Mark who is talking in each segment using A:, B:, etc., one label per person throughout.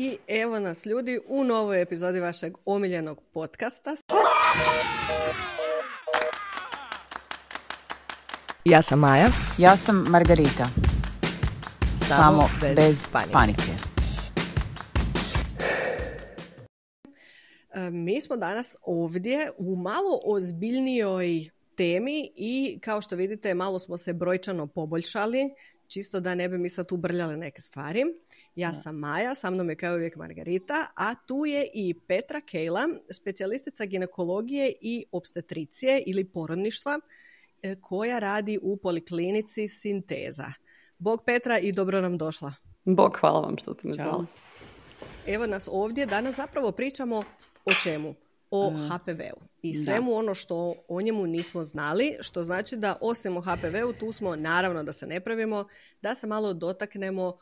A: I evo nas ljudi u novoj epizodi vašeg omiljenog podcasta.
B: Ja sam Maja.
C: Ja sam Margarita. Samo bez panike.
A: Mi smo danas ovdje u malo ozbiljnijoj temi i kao što vidite malo smo se brojčano poboljšali, čisto da ne bi mi sad ubrljale neke stvari. Ja sam Maja, sa mnom je kao uvijek Margarita, a tu je i Petra Kejla, specijalistica ginekologije i opstetricije ili porodništva, koja radi u poliklinici Sinteza. Bog Petra i dobro nam došla.
D: Bog, hvala vam što ste me zvali.
A: Evo nas ovdje, danas zapravo pričamo o čemu? O HPV-u i svemu ono što o njemu nismo znali, što znači da osim o HPV-u tu smo, naravno da se ne pravimo, da se malo dotaknemo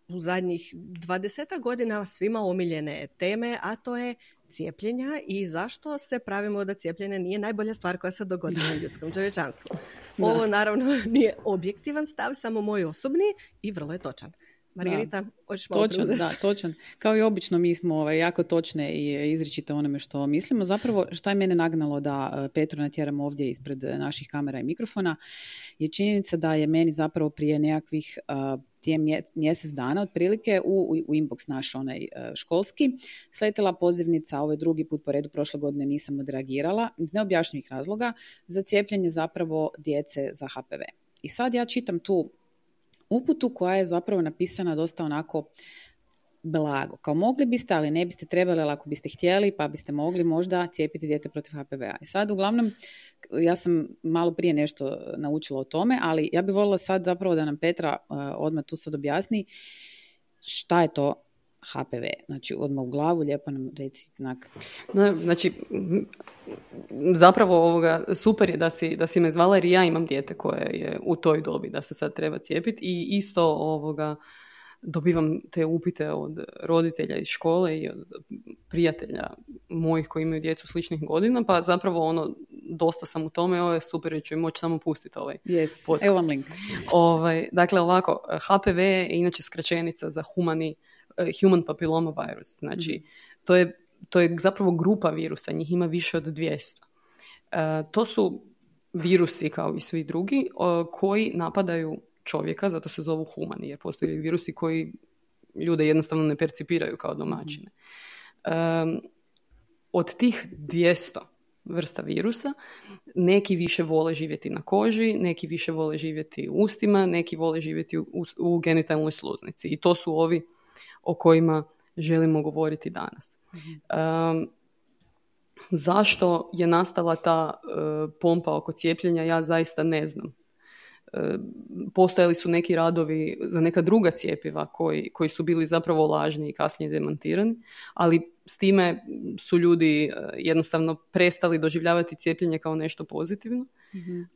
A: u zadnjih 20 godina svima omiljene teme, a to je cijepljenja i zašto se pravimo da cijepljenje nije najbolja stvar koja se dogodila u ljudskom čovječanstvu. Ovo naravno nije objektivan stav, samo moj osobni i vrlo je točan. Margarita, hoćeš malo preuzeti?
C: Točan. Kao i obično mi smo jako točne i izričite onome što mislimo. Zapravo šta je mene nagnalo da Petru natjeram ovdje ispred naših kamera i mikrofona je činjenica da je meni zapravo prije nekakvih mjesec dana otprilike u inbox naš onaj školski sletila pozivnica, ovo je drugi put po redu, prošle godine nisam odreagirala iz neobjašnjivih razloga za cijepljenje zapravo djece za HPV. I sad ja čitam tu uputu koja je zapravo napisana dosta onako blago. Kao mogli biste, ali ne biste trebali, ali ako biste htjeli, pa biste mogli možda cijepiti dijete protiv HPV-a. I sad uglavnom, ja sam malo prije nešto naučila o tome, ali ja bih voljela sad zapravo da nam Petra odmah tu sad objasni šta je to HPV. Znači, odmah u glavu, lijepo nam reci.
D: Znači, zapravo super je da si me zvala jer ja imam dijete koje je u toj dobi da se sad treba cijepiti i isto dobivam te upite od roditelja iz škole i od prijatelja mojih koji imaju djecu sličnih godina, pa zapravo dosta sam u tome, ovo je super jer ću im moći samo pustiti ovaj podcast.
C: Evo vam link.
D: Dakle, ovako, HPV je inače skraćenica za human papilloma virus, znači to je zapravo grupa virusa, njih ima više od 200. To su virusi kao i svi drugi koji napadaju čovjeka, zato se zovu humani, jer postoje virusi koji ljude jednostavno ne percipiraju kao domaćine. Od tih 200 vrsta virusa, neki više vole živjeti na koži, neki više vole živjeti u ustima, neki vole živjeti u genitalnoj sluznici. I to su ovi o kojima želimo govoriti danas. Zašto je nastala ta pompa oko cijepljenja, ja zaista ne znam. Postojali su neki radovi za neka druga cjepiva koji su bili zapravo lažni i kasnije demantirani, ali s time su ljudi jednostavno prestali doživljavati cijepljenje kao nešto pozitivno,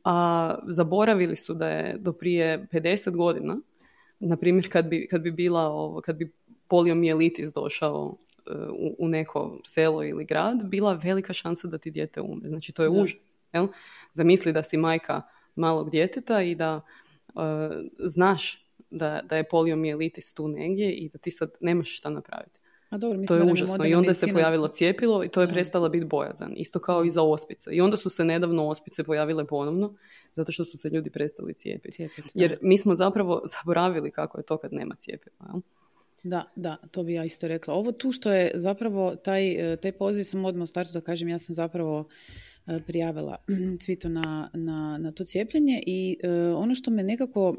D: a zaboravili su da je do prije 50 godina, na primjer kad bi poliomijelitis došao u neko selo ili grad, bila velika šansa da ti dijete umre. Znači to je užas. Jel? Zamisli da si majka malog djeteta i da znaš da je poliomijelitis tu negdje i da ti sad nemaš šta napraviti. To je užasno. I onda se pojavilo cjepilo i to je prestala biti bojazan. Isto kao i za ospice. I onda su se nedavno ospice pojavile ponovno zato što su se ljudi prestali cijepiti. Jer mi smo zapravo zaboravili kako je to kad nema cjepiva. Jel?
C: Da, to bi ja isto rekla. Ovo tu što je zapravo taj poziv, sam odmah u startu da kažem, ja sam zapravo prijavila Cvitu na to cijepljenje i ono što me nekako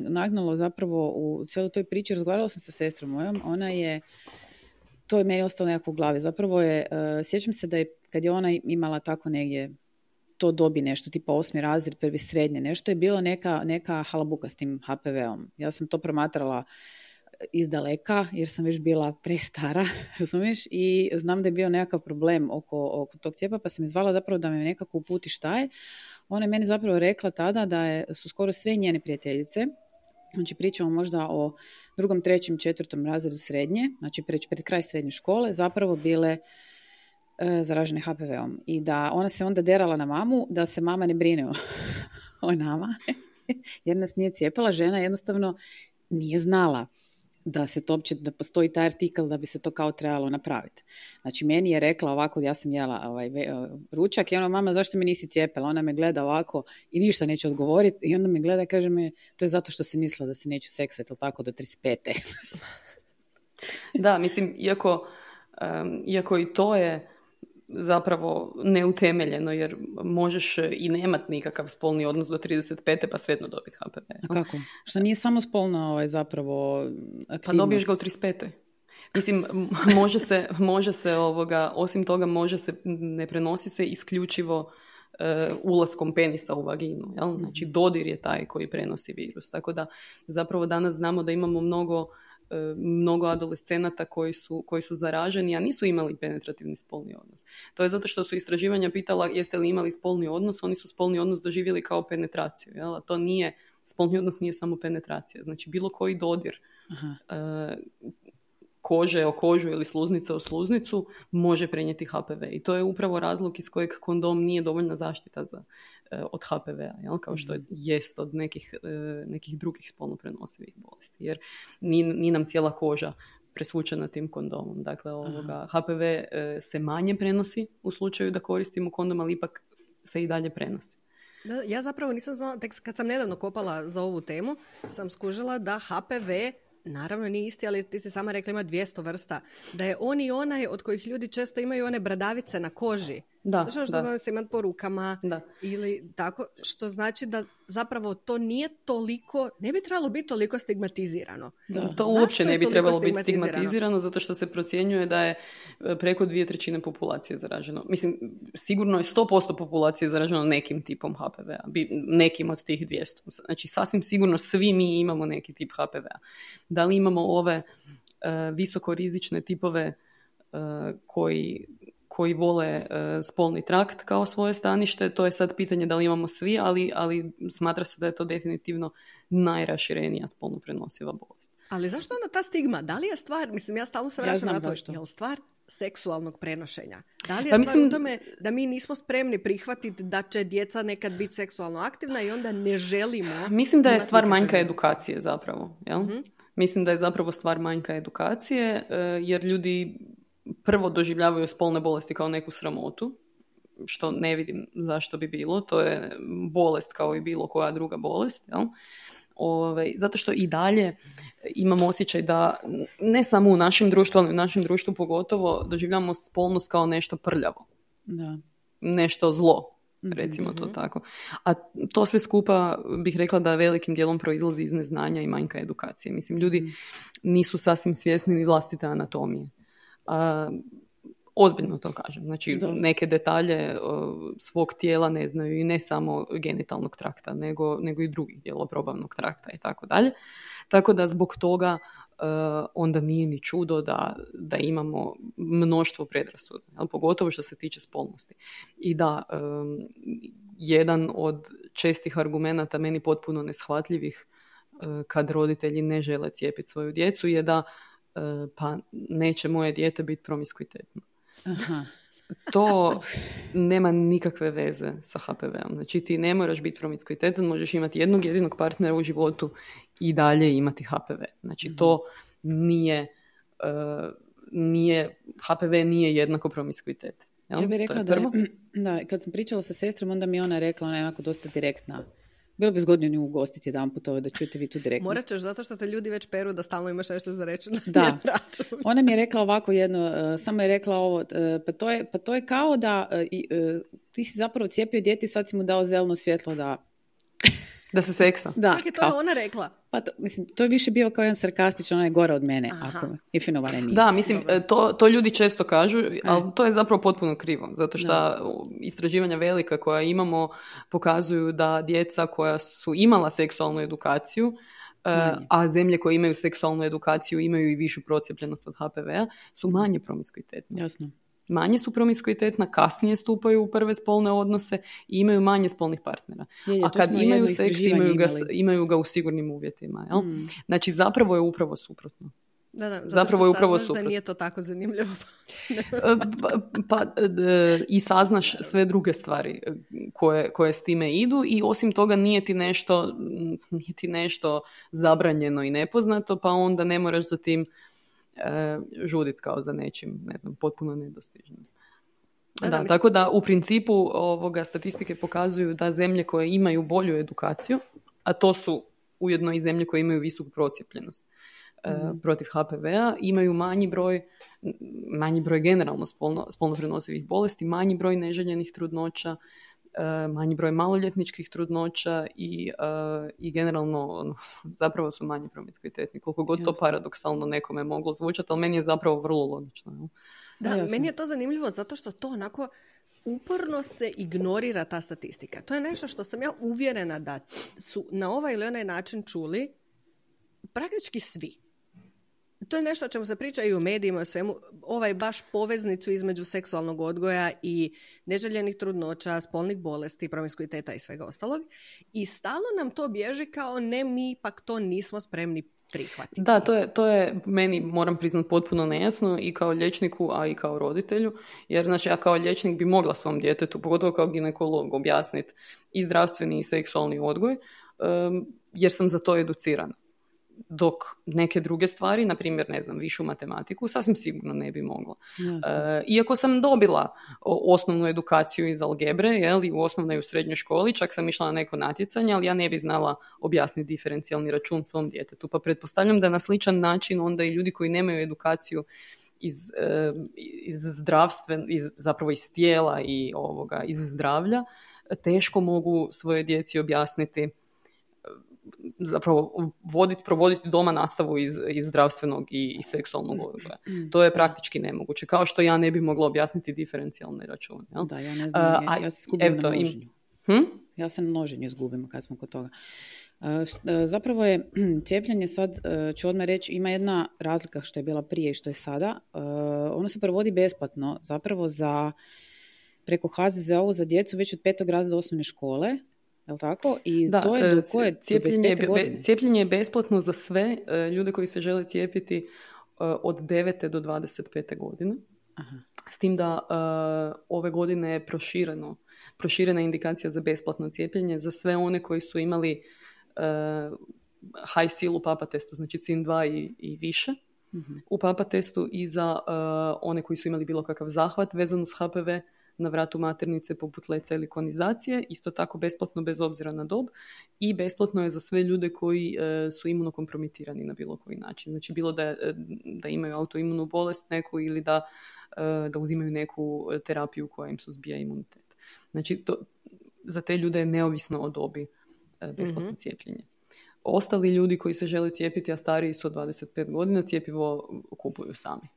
C: nagnalo zapravo u cijeloj toj priči, razgovarala sam sa sestrom mojom, to je meni ostalo nekako u glavi. Zapravo sjećam se da je, kad je ona imala tako negdje to dobi nešto, tipa 8. razred, prvi srednje, nešto je bilo neka halabuka s tim HPV-om. Ja sam to promatrala iz daleka, jer sam već bila prestara, razumiješ, i znam da je bio nekakav problem oko tog cijepa, pa sam izvala zapravo da me nekako uputi šta je. Ona je meni zapravo rekla tada da su skoro sve njene prijateljice, znači pričamo možda o 2., 3., 4. razredu srednje, znači pred kraj srednje škole, zapravo bile zaražene HPV-om. I da ona se onda derala na mamu, da se mama ne brine o nama, jer nas nije cijepila, žena jednostavno nije znala. da se to uopće, da postoji taj artikl da bi se to kao trebalo napraviti. Znači, meni je rekla ovako, ja sam jela ručak i ona, mama, zašto mi nisi cijepila? Ona me gleda ovako i ništa neće odgovoriti i onda me gleda i kaže me, to je zato što se mislila da se neću seksati, ili tako, do 35.
D: Da, mislim, iako i to je zapravo neutemeljeno, jer možeš i nemat nikakav spolni odnos do 35. pa svejedno dobiti HPV.
C: A kako? Što nije samo spolno zapravo aktivnost?
D: Pa dobiješ ga u 35. Mislim, može se osim toga ne prenosi se isključivo ulaskom penisa u vaginu. Jel? Znači, dodir je taj koji prenosi virus. Tako da zapravo danas znamo da imamo mnogo adolescenata koji su zaraženi, a nisu imali penetrativni spolni odnos. To je zato što su istraživanja pitala jeste li imali spolni odnos, oni su spolni odnos doživjeli kao penetraciju. Jel? A to nije, spolni odnos nije samo penetracija. Znači, bilo koji dodir kože o kožu ili sluznice o sluznicu može prenijeti HPV. I to je upravo razlog iz kojeg kondom nije dovoljna zaštita od HPV-a, jel? Kao što jest od nekih drugih spolno prenosivih bolesti. Jer nije nam cijela koža presvučena tim kondomom. Dakle, HPV se manje prenosi u slučaju da koristimo kondom, ali ipak se i dalje prenosi.
A: Da, ja zapravo nisam znala, tek kad sam nedavno kopala za ovu temu, sam skužila da HPV naravno nije isti, ali ti si sama rekla ima 200 vrsta. Da je on i onaj od kojih ljudi često imaju one bradavice na koži.
D: Da,
A: što znači imati po rukama ili tako, što znači da zapravo to nije toliko, ne bi trebalo biti toliko stigmatizirano.
D: Da. To uopće ne bi trebalo biti stigmatizirano zato što se procjenjuje da je preko 2/3 populacije zaraženo. Mislim, sigurno je 100% populacije zaraženo nekim tipom HPV-a, nekim od tih 200. Znači, sasvim sigurno svi mi imamo neki tip HPV-a. Da li imamo ove visokorizične tipove koji vole spolni trakt kao svoje stanište, to je sad pitanje da li imamo svi, ali smatra se da je to definitivno najraširenija spolno prenosiva bolest.
A: Ali zašto onda ta stigma? Da li je stvar, mislim, ja stalno se vraćam na to, je li stvar seksualnog prenošenja? Da li je stvar u tome da mi nismo spremni prihvatiti da će djeca nekad biti seksualno aktivna i onda ne želimo...
D: Mislim da je stvar manjka edukacije zapravo. Jel? Mm-hmm. Mislim da je zapravo stvar manjka edukacije, jer ljudi prvo doživljavaju spolne bolesti kao neku sramotu, što ne vidim zašto bi bilo. To je bolest kao i bilo koja druga bolest. Jel? Zato što i dalje imam osjećaj da ne samo u našem društvu, ali u našem društvu pogotovo doživljavamo spolnost kao nešto prljavo. Da. Nešto zlo, recimo to tako. A to sve skupa bih rekla da velikim dijelom proizlazi iz neznanja i manjka edukacije. Mislim, ljudi nisu sasvim svjesni ni vlastite anatomije. Ozbiljno to kažem. Znači, neke detalje svog tijela ne znaju i ne samo genitalnog trakta, nego i drugih dijelova probavnog trakta i tako dalje. Tako da zbog toga onda nije ni čudo da imamo mnoštvo predrasuda, pogotovo što se tiče spolnosti. I da, jedan od čestih argumenata meni potpuno neshvatljivih kad roditelji ne žele cijepiti svoju djecu je da pa neće moje dijete biti promiskuitetno. Aha. To nema nikakve veze sa HPV-om. Znači ti ne moraš biti promiskuitetan, možeš imati jednog jedinog partnera u životu i dalje imati HPV. Znači to nije HPV nije jednako promiskuitet.
C: Ja bih rekla da kad sam pričala sa sestrom, onda mi ona rekla, ona je onako dosta direktna. Bilo bi zgodno nju ugostiti jedan put da čujete vi tu direktnost.
A: Morat ćeš zato što te ljudi već peru da stalno imaš nešto za reći.
C: Da. Ona mi je rekla ovako jedno, samo je rekla ovo, pa to je kao da ti si zapravo cijepio dijete i sad si mu dao zeleno svjetlo
D: da se seksa.
A: Da, čak je to ona rekla.
C: Pa to je više bio kao jedan sarkastičan, ona je gore od mene, ako if you know what I mean.
D: Da, mislim, to ljudi često kažu, ali to je zapravo potpuno krivo, zato što istraživanja velika koja imamo pokazuju da djeca koja su imala seksualnu edukaciju, a zemlje koje imaju seksualnu edukaciju imaju i višu procijepljenost od HPV-a, su manje promiskuitetne.
C: Jasno.
D: Manje su promiskuitetna, kasnije stupaju u prve spolne odnose i imaju manje spolnih partnera. A kad imaju seks, imaju ga u sigurnim uvjetima. Jel? Znači, zapravo je upravo suprotno.
A: Zapravo je upravo suprotno. Da nije to tako zanimljivo.
D: I saznaš sve druge stvari koje s time idu i osim toga nije ti nešto zabranjeno i nepoznato, pa onda ne moraš za tim žudit kao za nečim, ne znam, potpuno nedostižnim. Tako da u principu statistike pokazuju da zemlje koje imaju bolju edukaciju, a to su ujedno i zemlje koje imaju visoku procijepljenost protiv HPV-a, imaju manji broj generalno spolno prenosivih bolesti, manji broj neželjenih trudnoća, manji broj maloljetničkih trudnoća i generalno zapravo su manje promiskuitetni. Koliko god to paradoksalno nekome moglo zvučati, ali meni je zapravo vrlo logično.
A: Da, meni je to zanimljivo zato što to onako uporno se ignorira ta statistika. To je nešto što sam ja uvjerena da su na ovaj ili onaj način čuli praktički svi. To je nešto o čemu se priča i u medijima, o svemu, baš poveznicu između seksualnog odgoja i neželjenih trudnoća, spolnih bolesti, promiskuiteta i svega ostalog. I stalno nam to bježi kao ne, mi ipak to nismo spremni prihvatiti.
D: Da, to je meni, moram priznati, potpuno nejasno i kao liječniku, a i kao roditelju. Jer znači, ja kao liječnik bi mogla svom djetetu, pogotovo kao ginekolog, objasniti i zdravstveni i seksualni odgoj, jer sam za to educirana. Dok neke druge stvari, na primjer, ne znam, višu matematiku, sasvim sigurno ne bi mogla. Iako sam dobila osnovnu edukaciju iz algebre, i u osnovnoj i u srednjoj školi, čak sam išla na neko natjecanje, ali ja ne bi znala objasniti diferencijalni račun svom djetetu. Pa pretpostavljam da na sličan način onda i ljudi koji nemaju edukaciju iz zdravstva, zapravo iz tijela i iz zdravlja, teško mogu svojoj djeci objasniti, zapravo provoditi doma nastavu iz zdravstvenog i seksualnog odgoja. To je praktički nemoguće. Kao što ja ne bi mogla objasniti diferencijalne račune. Jel?
C: Da, ja ne znam. Ja se izgubim na množenju. Ja se na množenju izgubim kad smo kod toga. Zapravo je cijepljenje sad, ću odmah reći, ima jedna razlika što je bila prije i što je sada. Ono se provodi besplatno, zapravo preko HZZO za djecu već od 5. razreda osnovne škole. Jel' tako? I da, to je do koje?
D: Cijepljenje je besplatno za sve ljude koji se žele cijepiti od 9. do 25. godine. Aha. S tim da ove godine je proširena indikacija za besplatno cijepljenje za sve one koji su imali high seal u PAPA testu, znači CIN2 i više u PAPA testu i za one koji su imali bilo kakav zahvat vezan uz HPV na vratu maternice poput leca ili konizacije, isto tako besplatno bez obzira na dob i besplatno je za sve ljude koji su imunokompromitirani na bilo koji način. Znači bilo da imaju autoimunu bolest neku ili da uzimaju neku terapiju koja im suzbija imunitet. Znači za te ljude je neovisno o dobi besplatno cijepljenje. Ostali ljudi koji se žele cijepiti, a stariji su od 25 godina, cjepivo kupuju sami.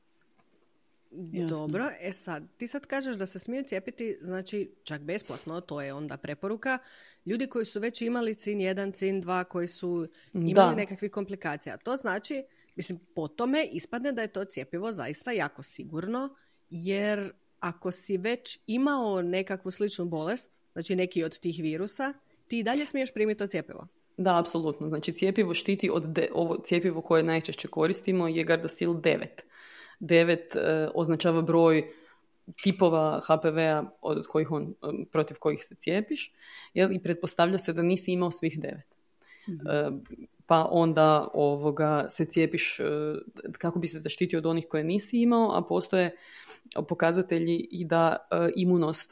A: Jasno. Dobro, sad, ti sad kažeš da se smiju cijepiti, znači čak besplatno, to je onda preporuka, ljudi koji su već imali CIN1, CIN2, koji su imali nekakvih komplikacija. To znači, mislim, po tome ispadne da je to cjepivo zaista jako sigurno, jer ako si već imao nekakvu sličnu bolest, znači neki od tih virusa, ti i dalje smiješ primiti to cjepivo.
D: Da, apsolutno. Znači cjepivo štiti ovo cjepivo koje najčešće koristimo je Gardasil 9. 9 označava broj tipova HPV-a protiv kojih se cijepiš, i pretpostavlja se da nisi imao svih 9. Pa onda se cijepiš kako bi se zaštitio od onih koje nisi imao, a postoje pokazatelji i da imunost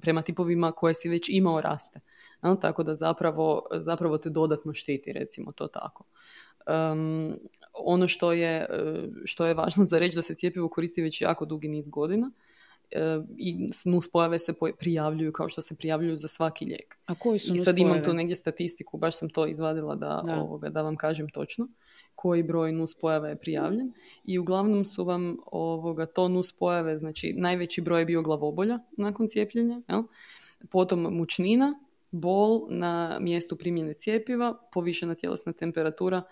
D: prema tipovima koje si već imao raste. Tako da zapravo te dodatno štiti, recimo to tako. Ono što je važno za reći da se cjepivo koristi već jako dugi niz godina i nuspojave se prijavljuju kao što se prijavljuju za svaki lijek.
C: A koji su
D: nuspojave? I sad imam tu negdje statistiku, baš sam to izvadila da vam kažem točno koji broj nuspojava je prijavljen i uglavnom su vam to nuspojave, znači najveći broj je bio glavobolja nakon cijepljenja, potom mučnina, bol na mjestu primjene cjepiva, povišena tjelesna temperatura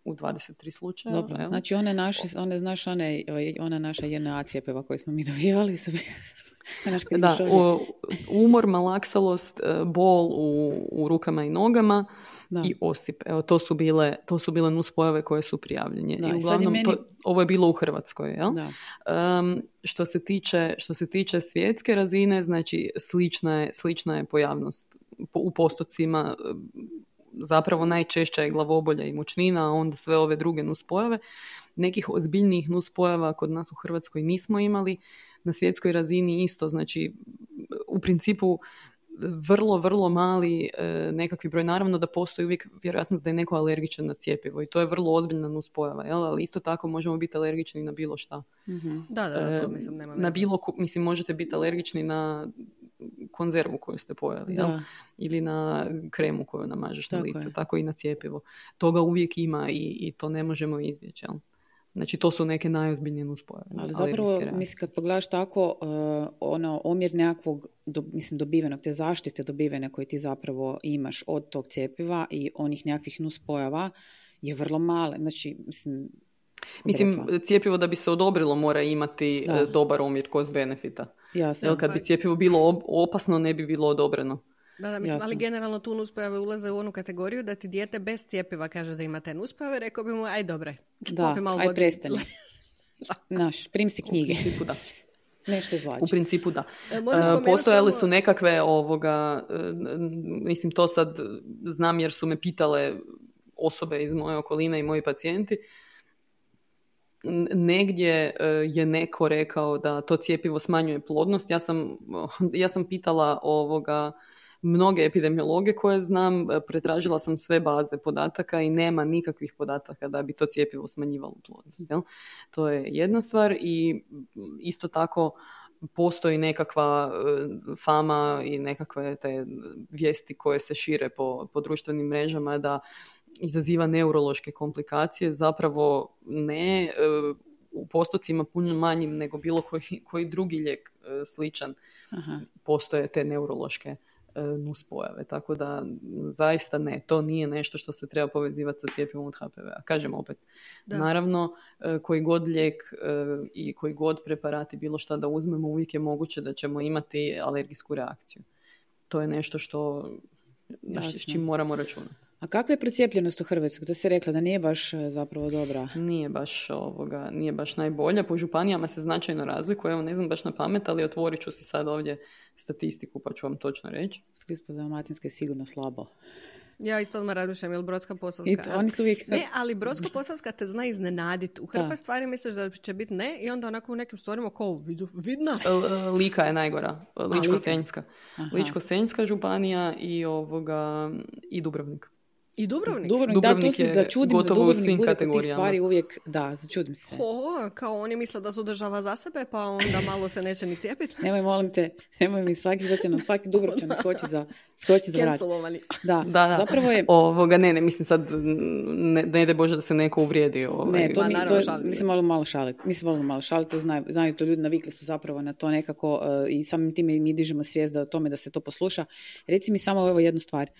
D: u 23 slučaja.
C: Dobro, znači ona naša JNA cjepiva koju smo mi dobivali.
D: Umor, malaksalost, bol u rukama i nogama,
C: Da.
D: i osip. Evo, to su bile nuspojave koje su prijavljene.
C: Da,
D: I
C: i sad je
D: uglavnom,
C: meni-
D: ovo je bilo u Hrvatskoj, jel?
C: Da.
D: Što se tiče svjetske razine, znači slična je pojavnost u postocima, zapravo najčešća je glavobolja i mučnina, a onda sve ove druge nuspojave. Nekih ozbiljnijih nuspojava kod nas u Hrvatskoj nismo imali, na svjetskoj razini isto, znači u principu vrlo, vrlo mali nekakvi broj. Naravno da postoji uvijek vjerojatnost da je neko alergičan na cjepivo i to je vrlo ozbiljna nuspojava, jel? Ali isto tako možemo biti alergični na bilo šta.
A: Da, to mislim nema
D: Na
A: veze.
D: mislim, možete biti alergični na konzervu koju ste pojeli, jel?
C: Da.
D: Ili na kremu koju namažeš na
C: Tako
D: lice,
C: je.
D: tako i na cjepivo. Toga uvijek ima i to ne možemo izbjeći, jel? Znači, to su neke najozbiljnije nuspojave.
C: Ali zapravo,
D: alergijske reakcije.
C: mislim, kad pogledaš tako, omjer nekakvog, dobivenog, te zaštite dobivene koje ti zapravo imaš od tog cjepiva i onih nekakvih nuspojava je vrlo male. Znači,
D: Mislim, cjepivo da bi se odobrilo mora imati dobar omjer cost benefita.
C: jasno.
D: Jel, kad bi cjepivo bilo opasno, ne bi bilo odobreno.
A: Da, mislim,
C: Jasno.
A: ali generalno tu nuspojave ulaze u onu kategoriju da ti dijete bez cjepiva kaže da ima te nuspojave, rekao bi mu, aj dobre,
C: Da,
A: popi malo
C: aj
A: vode."
C: prestani. Naš, prim si knjige.
D: U principu da.
C: Neš se zlači.
D: U principu da.
A: Moram spomenuti
D: Postojale
A: samo-
D: su nekakve mislim to sad znam jer su me pitale osobe iz moje okoline i moji pacijenti. Negdje je neko rekao da to cjepivo smanjuje plodnost. Ja sam pitala mnoge epidemiologe koje znam, pretražila sam sve baze podataka i nema nikakvih podataka da bi to cjepivo smanjivalo plodnost. Jel? To je jedna stvar i isto tako postoji nekakva fama i nekakve te vijesti koje se šire po društvenim mrežama da izaziva neurološke komplikacije, zapravo ne u postocima puno manjim nego bilo koji drugi lijek sličan.
C: Aha.
D: Postoje te neurološke nuspojave, tako da zaista ne, to nije nešto što se treba povezivati sa cjepivom od HPV-a. Kažem opet, naravno koji god lijek i koji god preparati bilo šta da uzmemo, uvijek je moguće da ćemo imati alergijsku reakciju. To je nešto s čim moramo računati.
C: A kakva je procijepljenost u Hrvatskoj? To si rekla da nije baš zapravo dobra.
D: Nije baš najbolja. Po županijama se značajno razlikuje. Evo, ne znam baš na pamet, ali otvorit ću si sad ovdje statistiku pa ću vam točno reći.
C: Splitsko-dalmatinska je sigurno slabo.
A: Ja isto odmah razmišljam, je li Brodsko-posavska?
C: Oni su uvijek...
A: Ne, ali Brodsko-posavska te zna iznenaditi. U hrpa stvari misliš da će biti ne i onda onako u nekim stvarima kao vid nas.
D: Lika je najgora. Ličko-senjska. Ličko-senjska županija i Dubrovnik.
A: I Dubrovnik?
C: Da, to se začudim za Dubrovnik, bude kod tih stvari uvijek, začudim se.
A: Kao oni misle da su država za sebe, pa onda malo se neće ni cijepiti.
C: Nemoj mi svaki Dubrovčan skoči za vrat.
A: Cancelovani.
C: Da, zapravo je...
D: Ne, mislim sad, ne daj Bože da se neko uvrijedi.
C: Ne, mislim malo šaliti, to znaju to ljudi, navikli su zapravo na to nekako i samim time mi dižemo svijest o tome da se to posluša. Reci mi samo evo jednu stvar.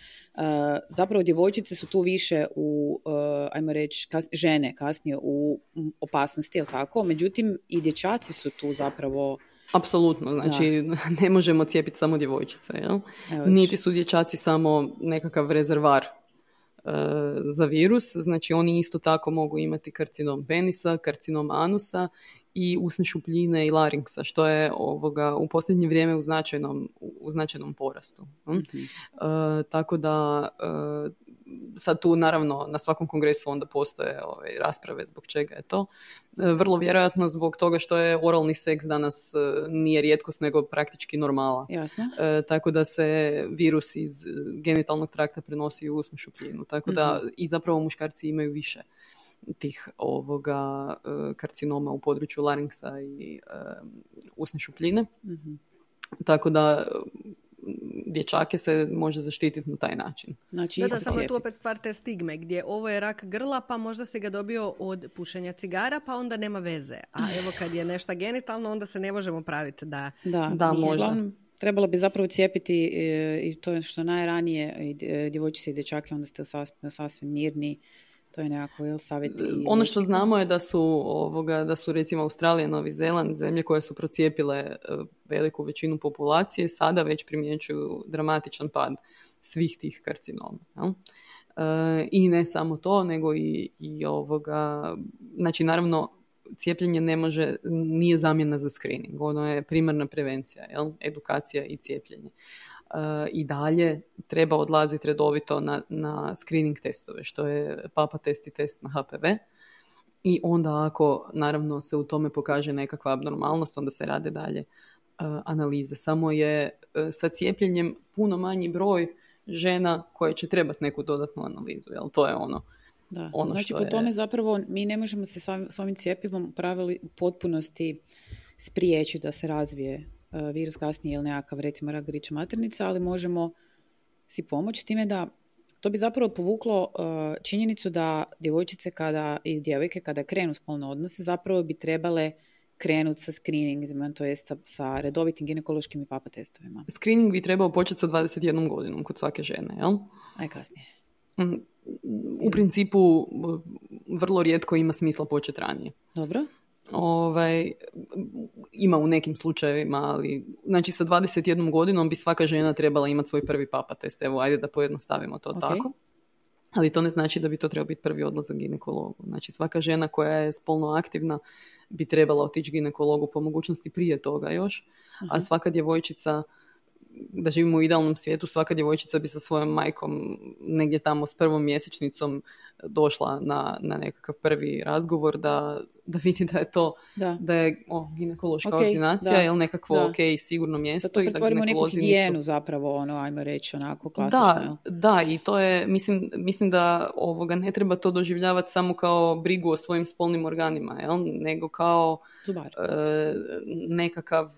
C: Zapravo djevojčice su tu više ajmo reći, žene kasnije u opasnosti, jel tako? Međutim, i dječaci su tu zapravo...
D: Apsolutno, znači ne možemo cijepiti samo djevojčice, jel? Niti su dječaci samo nekakav rezervar za virus, znači oni isto tako mogu imati karcinom penisa, karcinom anusa i usne šupljine i laringsa, što je u posljednje vrijeme u značajnom porastu. Mm-hmm. Tako da sad tu naravno na svakom kongresu onda postoje rasprave zbog čega je to. Vrlo vjerojatno zbog toga što je oralni seks danas nije rijetkost nego praktički normala.
C: Jasno.
D: Tako da se virus iz genitalnog trakta prenosi u usnu šupljinu. Tako da i zapravo muškarci imaju više tih karcinoma u području laringsa i usne šupljine. Mm-hmm. Tako da dječake se može zaštititi na taj način.
A: Znači, da, samo je tu opet stvar te stigme, gdje ovo je rak grla, pa možda si ga dobio od pušenja cigara, pa onda nema veze. A evo kad je nešto genitalno, onda se ne možemo praviti da
D: možda.
C: Trebalo bi zapravo cijepiti i to što najranije djevojčice i dječake, onda ste sasvim mirni. To je nekako savjet.
D: Ono što znamo je da su recimo Australija, Novi Zeland, zemlje koje su procijepile veliku većinu populacije, sada već primjećuju dramatičan pad svih tih karcinoma. I ne samo to, nego znači naravno cijepljenje nije zamjena za screening, ono je primarna prevencija, jel? Edukacija i cijepljenje. I dalje treba odlaziti redovito na screening testove, što je papa test i test na HPV. I onda ako naravno se u tome pokaže nekakva abnormalnost, onda se rade dalje analize. Samo je sa cijepljenjem puno manji broj žena koje će trebati neku dodatnu analizu, jel? To je ono.
C: Da, znači po tome zapravo mi ne možemo se s ovim cjepivom u potpunosti spriječiti da se razvije virus kasnije ili nekakav recimo rak grlića maternice, ali možemo si pomoći time da to bi zapravo povuklo činjenicu da djevojčice i djevojke kada krenu spolne odnose zapravo bi trebale krenuti sa screeningima, to jest sa redovitim ginekološkim i papa testovima.
D: Screening bi trebao početi sa 21 godinom kod svake žene, jel?
C: Najkasnije.
D: U principu vrlo rijetko ima smisla početi ranije.
C: Dobro.
D: Ima u nekim slučajevima, ali znači sa 21 godinom bi svaka žena trebala imati svoj prvi papa test. Evo, ajde da pojednostavimo to tako. Ali to ne znači da bi to trebao biti prvi odlazak ginekologu. Znači svaka žena koja je spolno aktivna bi trebala otići ginekologu po mogućnosti prije toga još, a svaka djevojčica, da živimo u idealnom svijetu, svaka djevojčica bi sa svojom majkom negdje tamo s prvom mjesečnicom došla na nekakav prvi razgovor da vidi da je to da je ginekološka ordinacija ili nekakvo sigurno mjesto.
C: Da to pretvorimo neku higijenu zapravo, ajmo reći, onako klasično.
D: Da, i to je, mislim da ne treba to doživljavati samo kao brigu o svojim spolnim organima, nego kao nekakav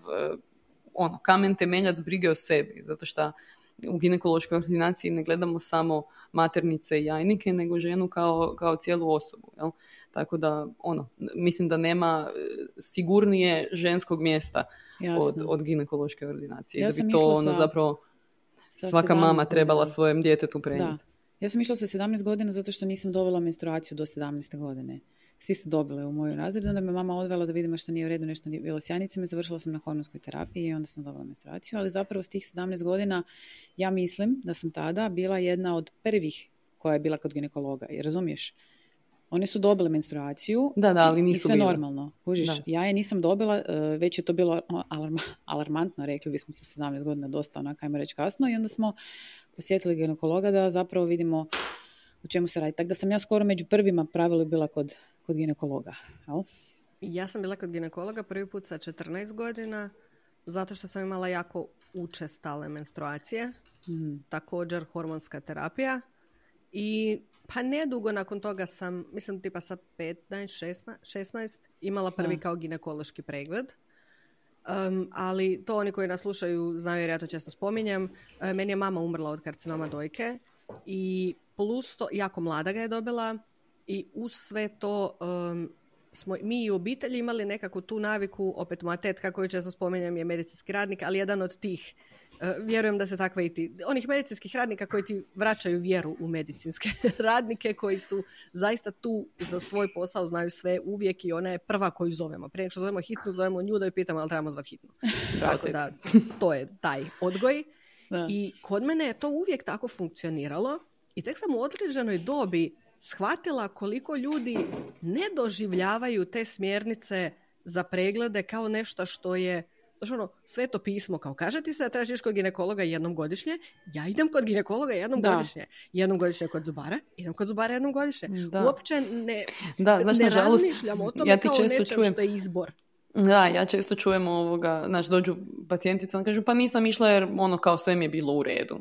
D: kamen temeljac brige o sebi, zato što u ginekološkoj ordinaciji ne gledamo samo maternice i jajnike, nego ženu kao cijelu osobu. Jel? Tako da, mislim da nema sigurnije ženskog mjesta od ginekološke ordinacije. Ja da bi to zapravo svaka mama trebala svojem djetetu prenijeti.
C: Da. Ja sam išla sa 17 godina zato što nisam dobila menstruaciju do 17. godine. Svi su dobile u moju razredu, onda me mama odvela da vidimo što nije u redu, nešto nije bilo s jajnicama, završila sam na hormonskoj terapiji i onda sam dobila menstruaciju, ali zapravo s tih 17 godina ja mislim da sam tada bila jedna od prvih koja je bila kod ginekologa, jer razumiješ? One su dobile menstruaciju
D: ali nisu
C: i sve
D: bile.
C: Normalno. Kužiš, ja je nisam dobila, već je to bilo alarmantno, rekli bismo sa 17 godina, dosta onako, ajmo reći kasno, i onda smo posjetili ginekologa da zapravo vidimo o čemu se radi. Tako da sam ja skoro među prvima pravilu bila kod ginekologa. Jel?
A: Ja sam bila kod ginekologa prvi put sa 14 godina, zato što sam imala jako učestale menstruacije, također hormonska terapija i pa nedugo nakon toga sam, mislim tipa sa 16 imala prvi kao ginekološki pregled. Ali to oni koji nas slušaju znaju jer ja to često spominjem. Meni je mama umrla od karcinoma dojke i plus to, jako mlada ga je dobila i uz sve to smo mi i u obitelji imali nekako tu naviku, opet moja tetka koju često spominjem je medicinski radnik, ali jedan od tih, vjerujem da se takva i ti, onih medicinskih radnika koji ti vraćaju vjeru u medicinske radnike, koji su zaista tu za svoj posao, znaju sve uvijek i ona je prva koju zovemo. Prije nego što zovemo hitnu, zovemo nju da ju pitamo ali trebamo zvati hitnu. Tako da to je taj odgoj. Da. I kod mene je to uvijek tako funkcioniralo i tek sam u određenoj dobi shvatila koliko ljudi ne doživljavaju te smjernice za preglede kao nešto što je sveto pismo, kao kaže ti se da trebaš ići kod ginekologa jednom godišnje, ja idem kod ginekologa jednom godišnje. Jednom godišnje kod zubara, idem kod zubara jednom godišnje. Uopće ne razmišljam o tome kao nečem što je izbor.
D: Da, ja često čujem dođu pacijentice, on kažu pa nisam išla jer kao sve mi je bilo u redu.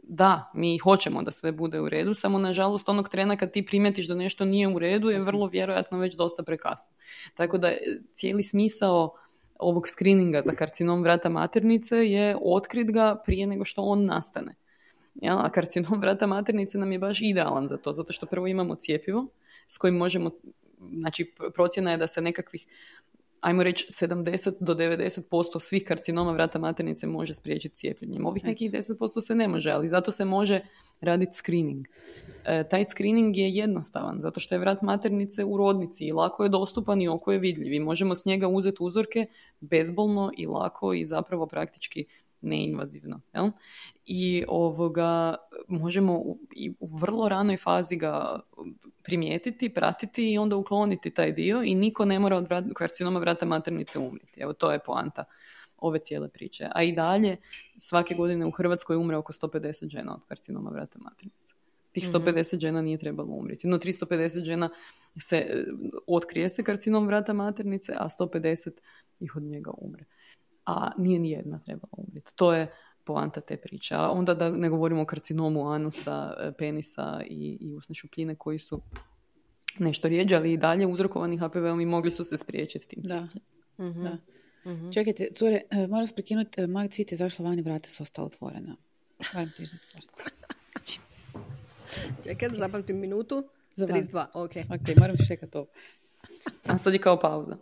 D: Da, mi hoćemo da sve bude u redu, samo nažalost onog trena kad ti primijetiš da nešto nije u redu je vrlo vjerojatno već dosta prekasno. Tako da cijeli smisao ovog screeninga za karcinom vrata maternice je otkrit ga prije nego što on nastane. A karcinom vrata maternice nam je baš idealan za to, zato što prvo imamo cjepivo s kojim možemo, znači procjena je da se nekakvih, ajmo reći, 70 do 90% svih karcinoma vrata maternice može spriječiti cijepljenjem. Ovih nekih 10% se ne može, ali zato se može raditi screening. Taj screening je jednostavan, zato što je vrat maternice u rodnici i lako je dostupan i oko je vidljiv. I možemo s njega uzeti uzorke bezbolno i lako i zapravo praktički neinvazivno. Jel? I možemo u vrlo ranoj fazi ga primijetiti, pratiti i onda ukloniti taj dio i niko ne mora od karcinoma vrata maternice umriti. Evo, to je poanta ove cijele priče. A i dalje, svake godine u Hrvatskoj umre oko 150 žena od karcinoma vrata maternice. Tih 150 žena nije trebalo umriti. No, 350 žena otkrije se karcinom vrata maternice, a 150 ih od njega umre. A nije ni jedna trebala umriti. To je poanta te priče. A onda da ne govorimo o karcinomu anusa, penisa i usne šupljine koji su nešto rijeđe, ali i dalje uzrokovani HPV-om i mogli su se spriječiti tim.
C: Da. Da. Čekajte, cure, moram se prekinuti, Maja Cvit je zašla vani, vrata su ostala otvorena. Vajem ti zatvoriti.
A: Čekaj da zapamtim minutu. 32, ok.
C: Moram čekati ovo.
D: A sad je kao pauza.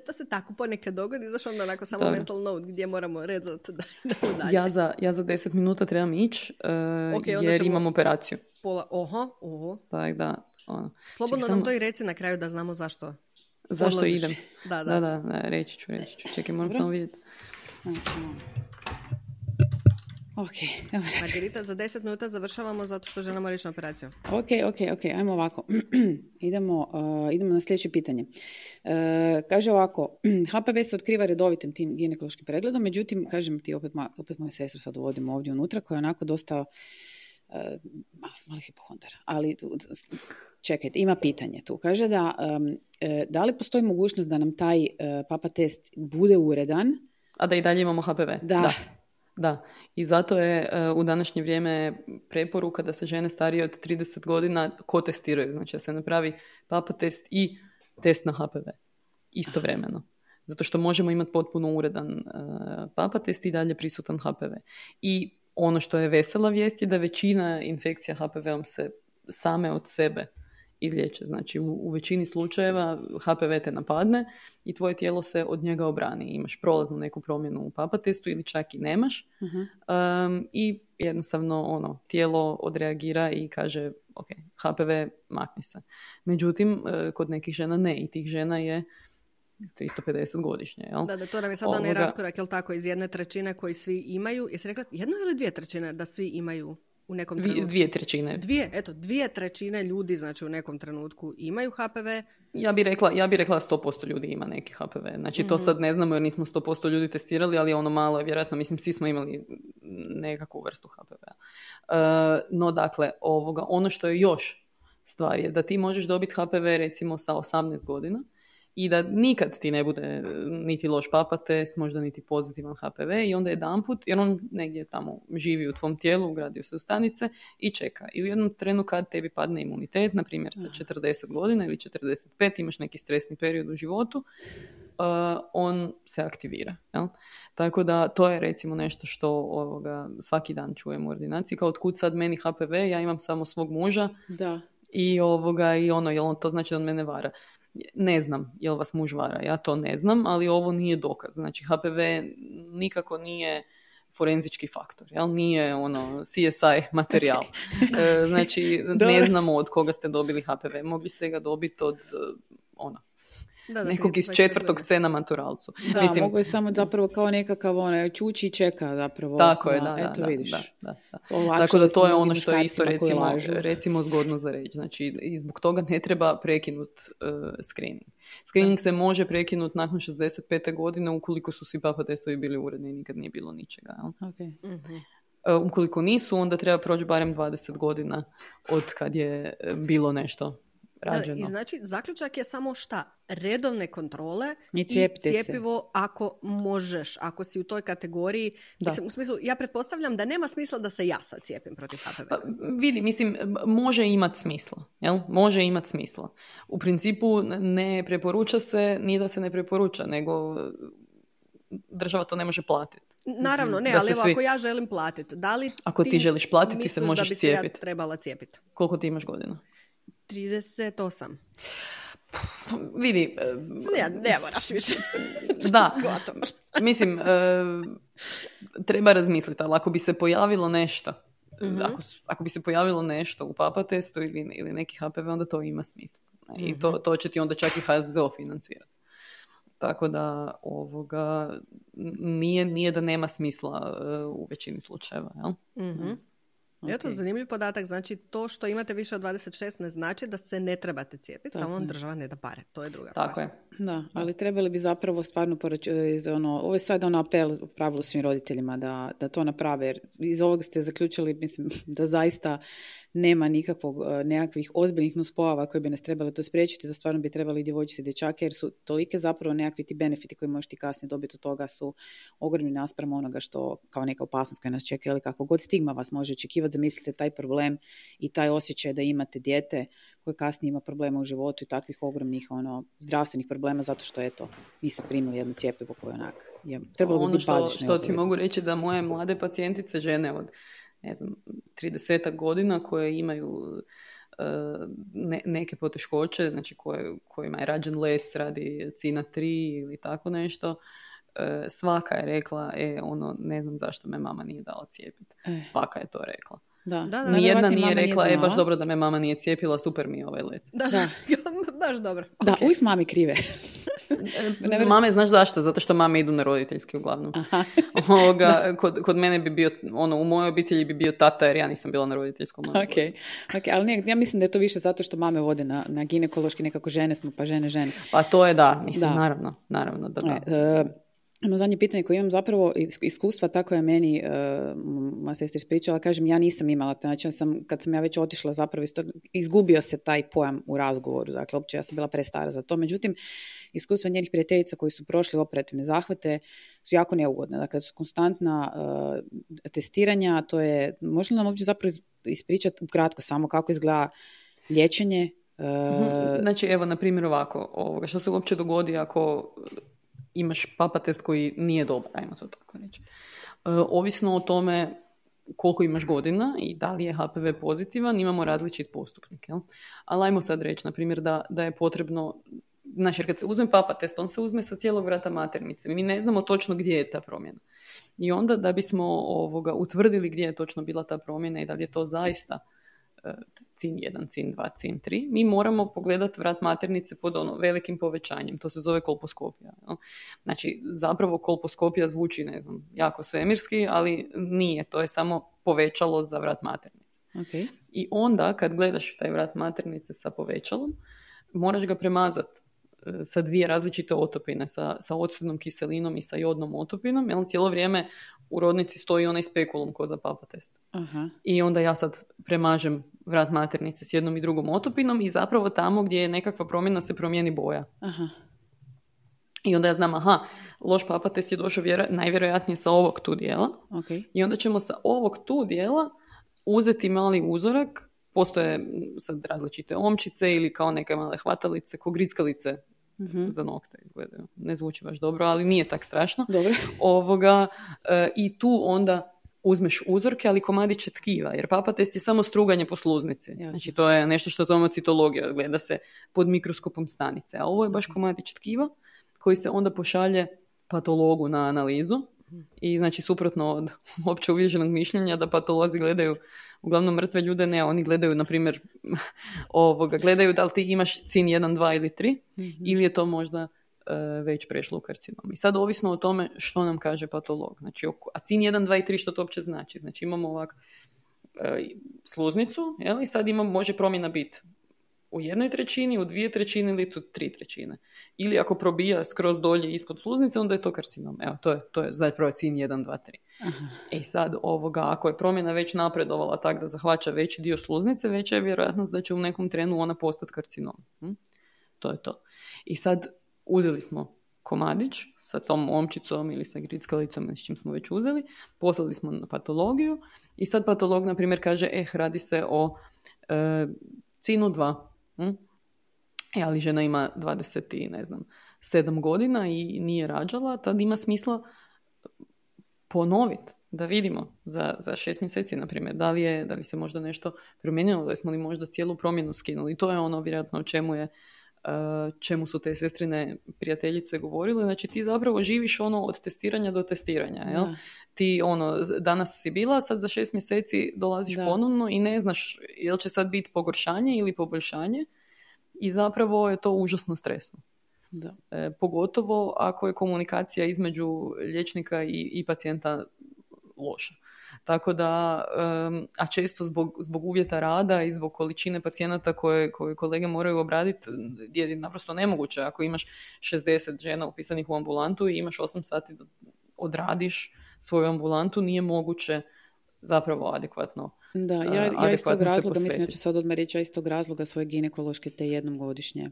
A: To se tako ponekad dogodi, zašto onda onako samo mental note gdje moramo rezati da dalje.
D: Ja za 10 minuta trebam ići, jer imam operaciju.
A: Oho.
D: Tak da.
A: Slobodno nam to i reci na kraju da znamo zašto.
D: Zašto
A: odlaziš.
D: idem? Da, reći ću. Čekaj, moram samo vidjeti.
C: Ok, evo reći.
A: Margarita, za 10 minuta završavamo zato što žena mora ići na operaciju.
C: Ok, ajmo ovako. idemo na sljedeće pitanje. Kaže ovako, HPV se otkriva redovitim tim ginekološkim pregledom, međutim, kažem ti, opet moju sestru sad uvodimo ovdje unutra, koja je onako dosta malo hipohondar, ali čekajte, ima pitanje tu. Kaže da li postoji mogućnost da nam taj papa test bude uredan?
D: A da i dalje imamo HPV? Da. I zato je u današnje vrijeme preporuka da se žene starije od 30 godina kotestiraju. Znači da se napravi papa test i test na HPV istovremeno. Zato što možemo imati potpuno uredan papa test i dalje prisutan HPV. I ono što je vesela vijest je da većina infekcija HPV-om se same od sebe izliječe. Znači u većini slučajeva HPV te napadne i tvoje tijelo se od njega obrani. Imaš prolaznu neku promjenu u papa testu ili čak i nemaš. I jednostavno tijelo odreagira i kaže ok, HPV makni se. Međutim, kod nekih žena ne i tih žena je 350 godišnje. Jel?
A: Da, to nam je sad onaj raskorak, jel tako, iz 1/3 koji svi imaju. Jesi rekla 1 ili 2/3 da svi imaju u nekom trenutku?
D: 2/3.
A: 2/3 ljudi, znači u nekom trenutku imaju HPV.
D: Ja bi rekla 100% ljudi ima neki HPV. Znači to sad ne znamo jer nismo 100% ljudi testirali, ali ono malo je vjerojatno, mislim svi smo imali nekakvu vrstu HPV-a. No dakle, ono što je još stvar je da ti možeš dobiti HPV recimo sa 18 godina i da nikad ti ne bude niti loš papa test, možda niti pozitivan HPV i onda jedanput, jer on negdje tamo živi u tvom tijelu, ugradio se u stanice i čeka. I u jednom trenu kad tebi padne imunitet, na primjer sa 40 godina ili 45, imaš neki stresni period u životu, on se aktivira. Jel? Tako da to je recimo nešto što svaki dan čujem u ordinaciji, kao otkud sad meni HPV, ja imam samo svog muža.
C: Da.
D: I jel on to znači da on mene vara. Ne znam jel vas muž vara, ja to ne znam, ali ovo nije dokaz. Znači HPV nikako nije forenzički faktor, jel? Nije CSI materijal. Znači ne znamo od koga ste dobili HPV. Mogli ste ga dobiti od nekog iz 4. C na maturalcu.
C: Da, mislim, mogu je samo zapravo kao nekakav čuči i čeka zapravo.
D: Tako je, da.
C: Eto vidiš.
D: Da. Tako da to je ono što je isto recimo zgodno za reći. Znači, i zbog toga ne treba prekinuti screening. Screening se može prekinuti nakon 65. godine ukoliko su svi papa testovi bili uredni i nikad nije bilo ničega.
C: Okay.
D: Ukoliko nisu, onda treba proći barem 20 godina od kad je bilo nešto rađeno.
A: I znači, zaključak je samo šta? Redovne kontrole i cijepivo ako možeš, ako si u toj kategoriji. Mislim, u smislu, ja pretpostavljam da nema smisla da se ja sad cijepim protiv HPV.
D: Pa, mislim, može imati smisla. Jel? Može imati smisla. U principu ne preporuča se, nije da se ne preporuča, nego država to ne može platiti.
A: Naravno, ne, ali ako ja želim platiti, da li
D: ako ti želiš platiti, se možeš cijepiti?
A: Misliš da bi se ja trebala cijepiti?
D: Koliko ti imaš godina?
A: 38.
D: Vidi...
A: Ne moraš više.
D: Da. Mislim, treba razmisliti, ali ako bi se pojavilo nešto, ako bi se pojavilo nešto u papa testu ili neki HPV, onda to ima smisla. I to će ti onda čak i HZZO financirati. Tako da nije da nema smisla u većini slučajeva. Jel?
A: Mhm.
C: Okay.
A: Eto, zanimljiv podatak. Znači, to što imate više od 26 ne znači da se ne trebate cijepiti, samo vam država ne da pare. To je druga stvar.
D: Tako je.
C: Da, ali trebali bi zapravo stvarno ovo je sad apel u pravilu svim roditeljima da to naprave, jer iz ovog ste zaključili, mislim, da zaista nema nekakvih ozbiljnih nuspojava koje bi nas trebali to spriječiti, da stvarno bi trebali djevojčice i dječake, jer su tolike zapravo nekakvi ti benefiti koji možeš ti kasnije dobiti od toga su ogromni naspram onoga što kao neka opasnost koja nas čeka, ili kako god stigma vas može očekivati. Zamislite taj problem i taj osjećaj da imate dijete koje kasnije ima problema u životu i takvih ogromnih zdravstvenih problema zato što niste primili jedno cjepivo koje onak je trebalo bi biti bazično.
D: Što ti mogu reći da moje mlade pacijentice, žene od 30 godina koje imaju neke poteškoće, znači kojima je rađen lec radi cina 3 ili tako nešto, svaka je rekla, ne znam zašto me mama nije dala cijepiti. Svaka je to rekla.
C: Da.
D: Nijedna nije rekla, baš dobro da me mama nije cijepila, super mi je ovaj lec.
A: Da. Baš dobro.
C: Da, uvijek s mami krive.
D: Mame, znaš zašto? Zato što mame idu na roditeljski uglavnom. Kod mene bi bio, u mojoj obitelji bi bio tata, jer ja nisam bila na roditeljskom.
C: Okay, ali ja mislim da je to više zato što mame vode na ginekološki, nekako žene smo, pa žene.
D: Pa to je naravno da.
C: Jedno zadnje pitanje koje imam zapravo iskustva, tako je meni moja sestra ispričala, kažem, ja nisam imala, znači kad sam ja već otišla zapravo izgubio se taj pojam u razgovoru, dakle, uopće ja sam bila prestara za to, međutim, iskustva njenih prijateljica koji su prošli operativne zahvate su jako neugodne, dakle, su konstantna testiranja, to je, može li nam uopće zapravo ispričati ukratko samo kako izgleda liječenje?
D: Znači, evo, na primjer ovako, što se uopće dogodi ako imaš papa test koji nije dobar, ajmo to tako reći. Ovisno o tome koliko imaš godina i da li je HPV pozitivan, imamo različit postupnik. Jel? Ali ajmo sad reći, na primjer, da je potrebno, znači, jer kad se uzme papa test, on se uzme sa cijelog vrata maternice. Mi ne znamo točno gdje je ta promjena. I onda da bismo utvrdili gdje je točno bila ta promjena i da li je to zaista CIN 1, CIN 2, CIN 3, mi moramo pogledati vrat maternice pod velikim povećanjem. To se zove kolposkopija. No? Znači, zapravo kolposkopija zvuči, ne znam, jako svemirski, ali nije. To je samo povećalo za vrat maternice.
C: Okay.
D: I onda, kad gledaš taj vrat maternice sa povećalom, moraš ga premazati sa 2 različite otopine, sa octrenom kiselinom i sa jodnom otopinom, jer cijelo vrijeme u rodnici stoji onaj spekulum ko za papa test.
C: Aha.
D: I onda ja sad premažem vrat maternice s jednom i drugom otopinom i zapravo tamo gdje je nekakva promjena se promijeni boja.
C: Aha.
D: I onda ja znam, loš papa test je došao najvjerojatnije sa ovog tu dijela.
C: Okay.
D: I onda ćemo sa ovog tu dijela uzeti mali uzorak. Postoje sad različite omčice ili kao neke male hvatalice, ko grickalice za nokte izgledaju. Ne zvuči baš dobro, ali nije tak strašno.
C: Dobro.
D: I tu onda uzmeš uzorke, ali komadiće tkiva, jer papa test je samo struganje po sluznici.
C: Jasne.
D: Znači, to je nešto što zovemo citologija, gleda se pod mikroskopom stanice. A ovo je baš komadić tkiva koji se onda pošalje patologu na analizu. I znači, suprotno od opće uvriježenog mišljenja da patolozi gledaju uglavnom mrtve ljude, ne, oni gledaju, na primjer, gledaju da li ti imaš CIN 1, 2 ili 3, ili je to možda već prešlo u karcinom. I sad ovisno o tome što nam kaže patolog. Znači, a CIN 1, 2 i 3 što to uopće znači? Znači, imamo ovak sluznicu, i sad može promjena biti u 1/3, u 2/3 ili u 3/3. Ili ako probija skroz dolje ispod sluznice, onda je to karcinom. Evo, to je zapravo CIN 1, 2, 3. Aha. I sad ako je promjena već napredovala tako da zahvaća veći dio sluznice, veća je vjerojatnost da će u nekom trenu ona postati karcinom. To je to. I sad uzeli smo komadić sa tom omčicom ili sa grickalicom, s čim smo već uzeli, poslali smo na patologiju i sad patolog, na primjer, kaže, radi se o CIN-u 2. Ali žena ima 27 godina i nije rađala, tad ima smisla ponoviti, da vidimo za 6 mjeseci, na primjer, da li se možda nešto promijenilo, da smo li možda cijelu promjenu skinuli. To je ono vjerojatno o čemu su te sestrine prijateljice govorile. Znači, ti zapravo živiš od testiranja do testiranja. Jel? Ti danas si bila, sad za 6 mjeseci dolaziš ponovno i ne znaš jel će sad biti pogoršanje ili poboljšanje i zapravo je to užasno stresno.
C: Da.
D: Pogotovo ako je komunikacija između liječnika i pacijenta loša. Tako da, a često zbog uvjeta rada i zbog količine pacijenata koje kolege moraju obraditi je naprosto nemoguće. Ako imaš 60 žena upisanih u ambulantu i imaš 8 sati da odradiš svoju ambulantu, nije moguće zapravo adekvatno.
C: Da, ja iz tog razloga, mislim da ću sad odmah reći, ja iz tog razloga svoje ginekološke te jednom godišnje,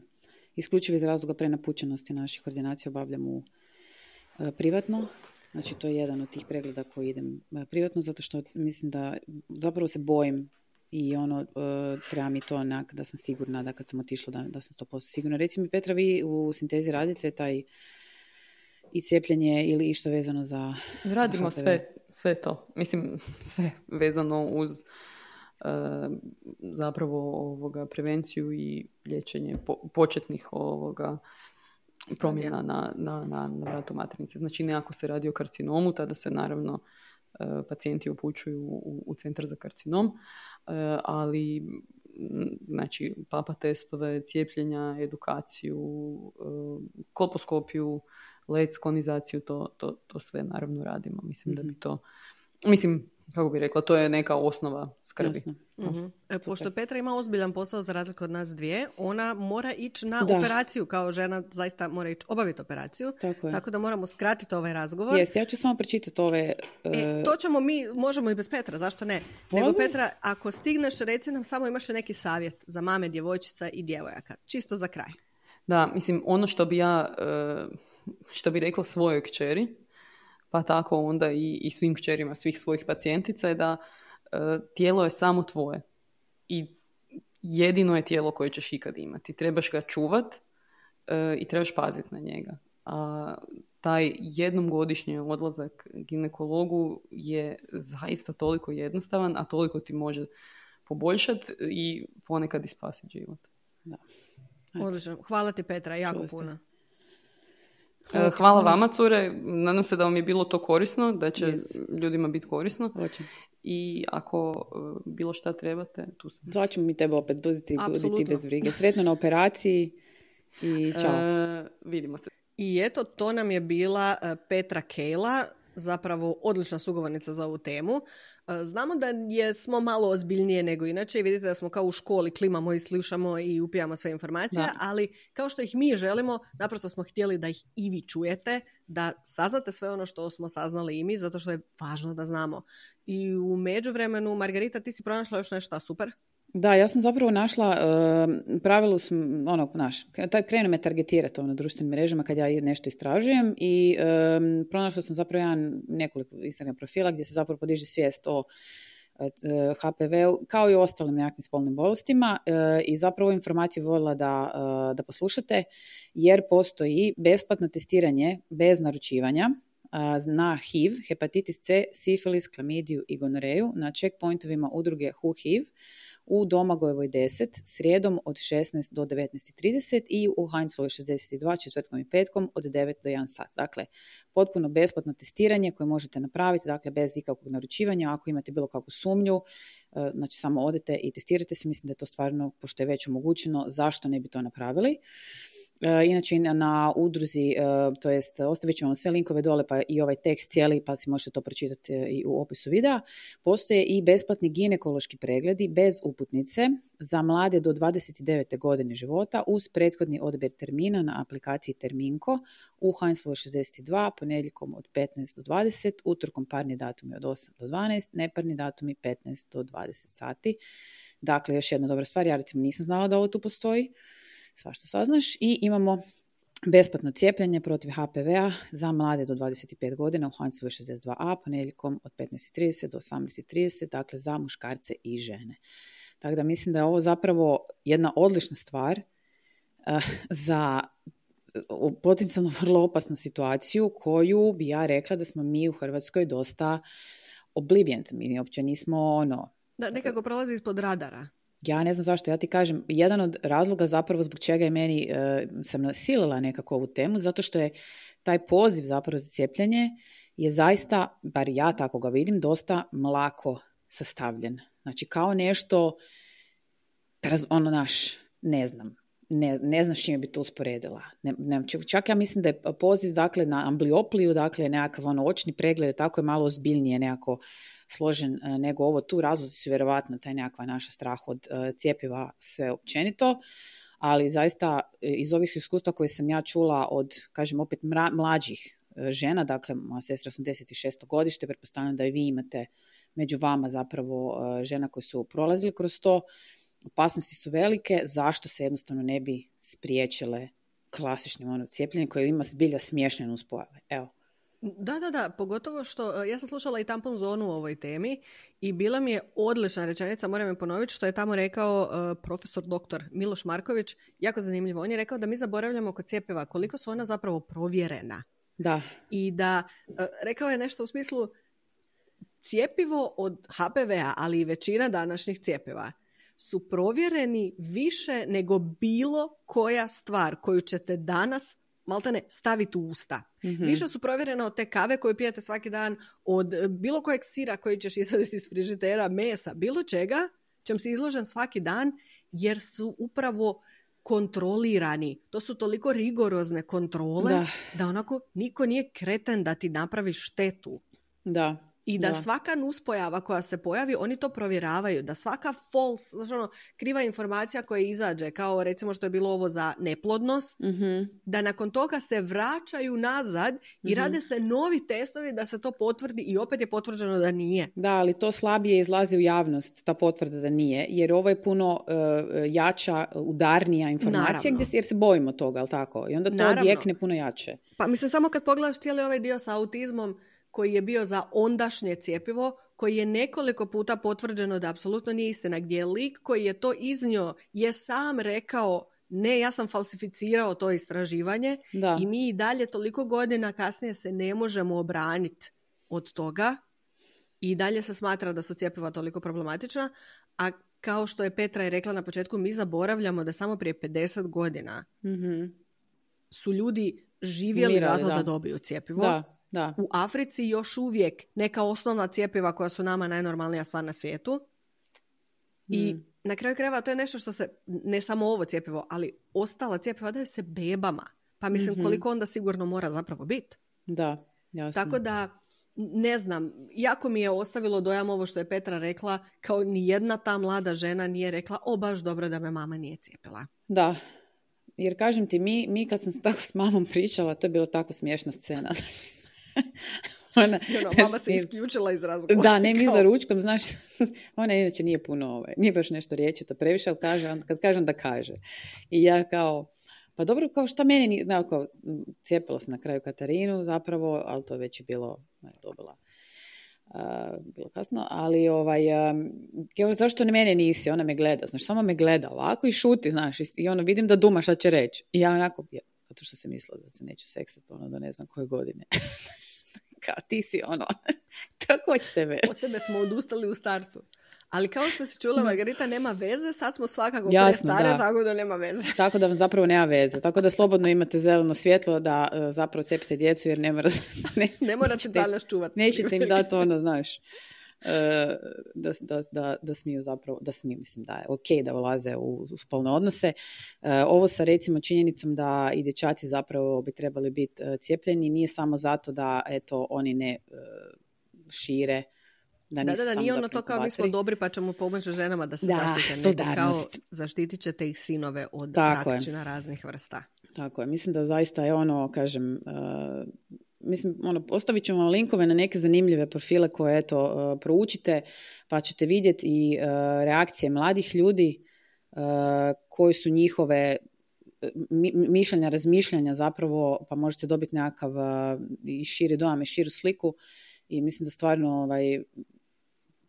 C: isključivo iz razloga prenapučenosti naših ordinacija obavljam privatno. Znači, to je jedan od tih pregleda koji idem privatno, zato što mislim da zapravo se bojim i treba mi to onak da sam sigurna da kad sam otišla da sam 100% sigurna. Reci mi, Petra, vi u Sintezi radite taj i cijepljenje ili išta vezano za
D: radimo
C: za
D: sve to. Mislim, sve vezano uz zapravo prevenciju i liječenje početnih promjena na vratu maternice. Znači, ne ako se radi o karcinomu, tada se naravno pacijenti upućuju u centar za karcinom, ali znači papa testove, cijepljenja, edukaciju, kolposkopiju, led, skonizaciju, to sve naravno radimo. Mislim da bi to, kako bi rekla, to je neka osnova skrbi.
A: Pošto Petra ima ozbiljan posao za razliku od nas dvije, ona mora ići na operaciju, kao žena zaista mora ići obaviti operaciju, tako da moramo skratiti ovaj razgovor.
C: Ja ću samo pročitati ove...
A: To ćemo možemo i bez Petra, zašto ne? Nego Petra, ako stigneš, reci nam samo imaš li neki savjet za mame, djevojčica i djevojaka, čisto za kraj.
D: Da, mislim, ono što bi rekla svojoj kćeri, pa tako onda i svim kćerima svih svojih pacijentica, je da tijelo je samo tvoje i jedino je tijelo koje ćeš ikad imati. Trebaš ga čuvat i trebaš paziti na njega. A taj jednom godišnji odlazak ginekologu je zaista toliko jednostavan, a toliko ti može poboljšati i ponekad i spasiti život.
C: Da.
A: Odlično. Hvala ti, Petra, jako puno.
D: Hvala vama, cure. Nadam se da vam je bilo to korisno, da će ljudima biti korisno. I ako bilo šta trebate, tu sam.
C: Zvaćemo mi tebe opet, buditi bez brige. Sretno na operaciji i čao.
D: Vidimo se.
A: I eto, to nam je bila Petra Kejla, zapravo odlična sugovornica za ovu temu. Znamo da smo malo ozbiljnije nego inače i vidite da smo kao u školi, klimamo i slušamo i upijamo sve informacije, ali kao što ih mi želimo, naprosto smo htjeli da ih i vi čujete, da saznate sve ono što smo saznali i mi, zato što je važno da znamo. I u međuvremenu, Margarita, ti si pronašla još nešto super?
C: Da, ja sam zapravo našla, pravilu sam, krenu me targetirati na društvenim mrežama kad ja nešto istražujem i pronašla sam zapravo nekoliko Instagram profila gdje se zapravo podiže svijest o HPV-u kao i o ostalim nekakvim spolnim bolestima i zapravo informaciju voljela da poslušate jer postoji besplatno testiranje bez naručivanja na HIV, hepatitis C, sifilis, klamidiju i gonoreju na checkpointovima udruge WHO-HIV u Domagojevoj 10, srijedom od 16 do 19.30 i u Heinzlovoj 62, četvrtkom i petkom od 9 do 1 sat. Dakle, potpuno besplatno testiranje koje možete napraviti, dakle, bez ikakvog naručivanja. Ako imate bilo kakvu sumnju, znači samo odete i testirate se. Mislim da je to stvarno, pošto je već omogućeno, zašto ne bi to napravili. Inače na udruzi, to jest ostavit ću vam sve linkove dole pa i ovaj tekst cijeli pa si možete to pročitati i u opisu videa. Postoje i besplatni ginekološki pregledi bez uputnice za mlade do 29. godine života uz prethodni odabir termina na aplikaciji Terminko u Heinzlovoj 62, ponedjeljkom od 15 do 20, utorkom parni datumi od 8 do 12, neparni datumi 15 do 20 sati. Dakle, još jedna dobra stvar, ja recimo nisam znala da ovo tu postoji. Svašta saznaš. I imamo besplatno cijepljenje protiv HPV-a za mlade do 25 godina u Heinzlovoj 62a ponedjeljkom od 15.30 do 18.30, dakle za muškarce i žene. Tako da mislim da je ovo zapravo jedna odlična stvar za potencijalno vrlo opasnu situaciju koju bi ja rekla da smo mi u Hrvatskoj dosta oblivion. Mi uopće nismo
A: Da, nekako prolazi ispod radara.
C: Ja ne znam zašto, ja ti kažem, jedan od razloga zapravo zbog čega je meni, sam nasilila nekako ovu temu, zato što je taj poziv zapravo za cijepljenje je zaista, bar ja tako ga vidim, dosta mlako sastavljen. Znači kao nešto, ne znam, ne znaš čime bi to usporedila. Čak ja mislim da je poziv dakle, na ambliopliju, dakle nekakav očni pregled, tako je malo ozbiljnije nekako složen nego ovo tu. Razlozi su vjerovatno taj nekakva naša strah od cjepiva sve općenito, ali zaista iz ovih iskustva koje sam ja čula od, kažem opet, mlađih žena, dakle moja sestra 86. godište, pretpostavljam da i vi imate među vama zapravo žena koji su prolazili kroz to, opasnosti su velike, zašto se jednostavno ne bi spriječile klasičnim cijepljenjem koje ima zbilja smiješne nuspojave. Evo.
A: Da, pogotovo što ja sam slušala i tampon zonu u ovoj temi i bila mi je odlična rečenica, moram je ponoviti, što je tamo rekao profesor doktor Miloš Marković, jako zanimljivo. On je rekao da mi zaboravljamo kod cjepiva koliko su ona zapravo provjerena.
C: Da.
A: I da, rekao je nešto u smislu, cjepivo od HPV-a, ali i većina današnjih cjepiva su provjereni više nego bilo koja stvar koju ćete danas maltene staviti u usta. Mm-hmm. Više su provjerene od te kave koju pijete svaki dan, od bilo kojeg sira koji ćeš izvaditi iz frižidera, mesa, bilo čega, čem si izložen svaki dan, jer su upravo kontrolirani. To su toliko rigorozne kontrole da onako niko nije kreten da ti napravi štetu.
C: Da.
A: I da svaka nuspojava koja se pojavi, oni to provjeravaju. Da svaka false, znači kriva informacija koja izađe, kao recimo što je bilo ovo za neplodnost, da nakon toga se vraćaju nazad i rade se novi testovi da se to potvrdi i opet je potvrđeno da nije.
C: Da, ali to slabije izlazi u javnost, ta potvrda da nije, jer ovo je puno jača, udarnija informacija, jer se bojimo toga, ali tako? I onda to odjekne puno jače.
A: Pa mislim, samo kad pogledaš cijeli ovaj dio sa autizmom, koji je bio za ondašnje cjepivo, koji je nekoliko puta potvrđeno da apsolutno nije istina, gdje je lik koji je to iznio je sam rekao ne, ja sam falsificirao to istraživanje i mi i dalje toliko godina kasnije se ne možemo obraniti od toga i dalje se smatra da su cjepiva toliko problematična, a kao što je Petra je rekla na početku, mi zaboravljamo da samo prije 50 godina su ljudi živjeli zato da dobiju cjepivo.
C: Da.
A: U Africi još uvijek neka osnovna cjepiva koja su nama najnormalnija stvar na svijetu. I na kraju krajeva to je nešto što se, ne samo ovo cjepivo, ali ostala cjepiva daju se bebama. Pa mislim koliko onda sigurno mora zapravo biti.
C: Da, jasno.
A: Tako da, ne znam, jako mi je ostavilo dojam ovo što je Petra rekla, kao nijedna ta mlada žena nije rekla, baš dobro da me mama nije cijepila.
C: Da. Jer kažem ti, mi kad sam tako s mamom pričala, to je bila tako smiješna scena.
A: Mama se isključila iz razgovora.
C: Da, ne mi za ručkom, znaš, ona inače nije puno, nije baš nešto riječito previše, ali kad kažem da kaže. I ja kao, pa dobro, kao šta meni nije, znao, kao, cijepila sam na kraju Katarinu zapravo, ali to već je bilo, dobila, bilo kasno, ali zašto ne mene nisi, ona me gleda, znaš, samo me gleda ovako i šuti, znaš, i ono, vidim da duma šta će reći. I ja onako, zato što sam mislila da se neću seksati do ne znam koje godine. Kao ti si tako će tebe.
A: Od tebe smo odustali u startu. Ali kao što si čula, Margarita, nema veze, sad smo svakako prestare, tako da nema veze.
C: Tako da vam zapravo nema veze. Tako da slobodno imate zeleno svjetlo da zapravo cijepite djecu, jer
A: ne morate danas čuvati.
C: Nećete im dati znaš, da smiju zapravo, mislim da je ok da ulaze u spolne odnose. Ovo sa recimo činjenicom da i dječaci zapravo bi trebali biti cijepljeni nije samo zato da eto oni ne šire. Da,
A: nije ono to kao mi smo dobri pa ćemo pomoći ženama da se zaštite, kao zaštitit ćete ih sinove od rakčina raznih vrsta.
C: Tako je, mislim da zaista je kažem, mislim, ostavit ćemo linkove na neke zanimljive profile koje proučite, pa ćete vidjeti i reakcije mladih ljudi, koji su njihove mišljenja, razmišljanja zapravo, pa možete dobiti nekakav i širi dojam i širu sliku i mislim da stvarno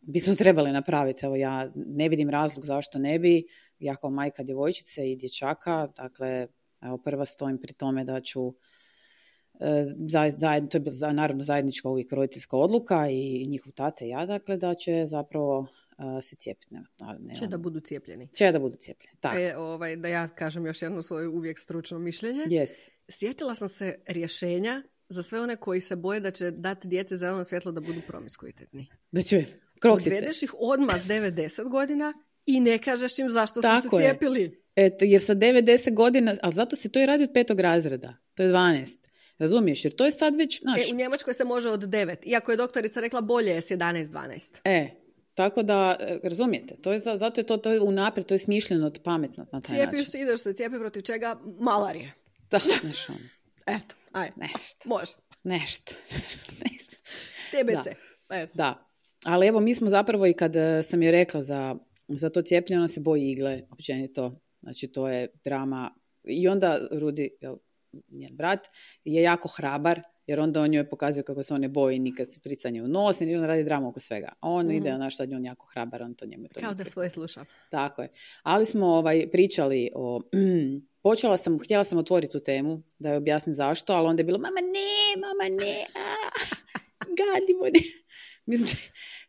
C: bi to trebali napraviti. Evo, ja ne vidim razlog zašto ne bi, ja kao majka djevojčice i dječaka, dakle, evo, prva stojim pri tome da ću to je bila naravno zajednička uvijek roditeljska odluka i njihov tata i ja, dakle, da će zapravo se cijepiti.
A: Će da budu cijepljeni.
C: Će da budu cijepljeni, tako.
A: Da ja kažem još jedno svoje uvijek stručno mišljenje.
C: Yes.
A: Sjetila sam se rješenja za sve one koji se boje da će dati djeci zeleno svjetlo da budu promiskuitetni.
C: Da čujem. Kroksice.
A: Odvedeš ih odmah s 9-10 godina I ne kažeš im zašto su
C: Tako
A: se
C: je.
A: cijepili.
C: Jer sa 9-10 godina, ali zato se to i radi od 5. razreda. To je 12. Razumiješ? Jer to je sad već,
A: U Njemačkoj se može od 9. Iako je doktorica rekla bolje je s 11-12.
C: Tako da, razumijete, to je zato je to je unaprijed, to je smišljeno, pametno na taj način.
A: Cijepiš se, ideš se cijepi protiv čega? Malarije.
C: Da, znaš ono.
A: Eto, ajde.
C: Nešto.
A: Može.
C: Nešto.
A: TBC. Eto.
C: Da. Ali evo, mi smo zapravo i kad sam joj rekla za to cijepljenje, ona se boji igle, općenito. Znači, to je drama. I onda Rudi, njen brat, je jako hrabar, jer onda on joj pokazuje kako se on ne boji nikad se pricanje u nos i on radi dramu oko svega. On ide, šta on jako hrabar, on to njemu to
A: kao da svoje sluša.
C: Tako je. Ali smo pričali o... htjela sam otvoriti tu temu, da joj objasnim zašto, ali onda je bilo, mama ne, gadimo ne. Mislim,